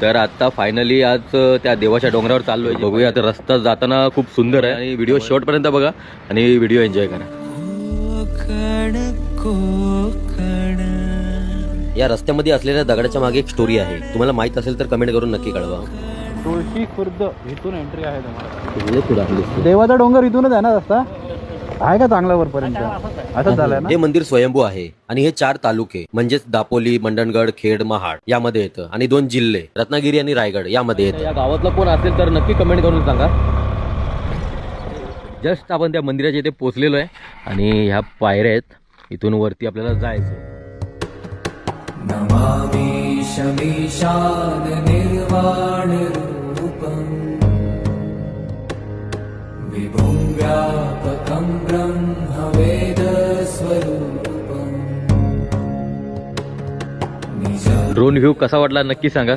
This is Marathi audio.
तर आता फायनली आज त्या देवाच्या डोंगरावर चाललोय. बघूया आता रस्ता जाताना खूप सुंदर आहे आणि व्हिडिओ शेवटपर्यंत बघा आणि व्हिडिओ एन्जॉय करा. या रस्त्यामध्ये असलेल्या दगडाच्या मागे एक स्टोरी आहे. तुम्हाला माहित असेल तर कमेंट करून नक्की कळवा. तुळशी खुर्द इथून एंट्री आहे तुम्हाला. देवाचा डोंगर इथूनच आहे ना रस्ता. आहे का चांगला वरपर्यंत? असं झालंय ना. हे मंदिर स्वयंभू आहे आणि हे 4 तालुके म्हणजेच दापोली, मंडणगड, खेड, महाड यामध्ये येतं आणि 2 जिल्हे रत्नागिरी आणि रायगड यामध्ये येतं. या गावातला कोण असेल तर नक्की कमेंट करून सांगा. जस्ट आपण त्या मंदिराच्या इथे पोहोचलेलो आहे आणि ह्या पायऱ्या आहेत. इथून वरती आपल्याला जायचं. नमामि शमीशान निर्वाण रूपं विभुं व्यापकं ब्रह्मवेद स्वरूपं. ड्रोन व्ह्यू कसा वाटला नक्की सांगा.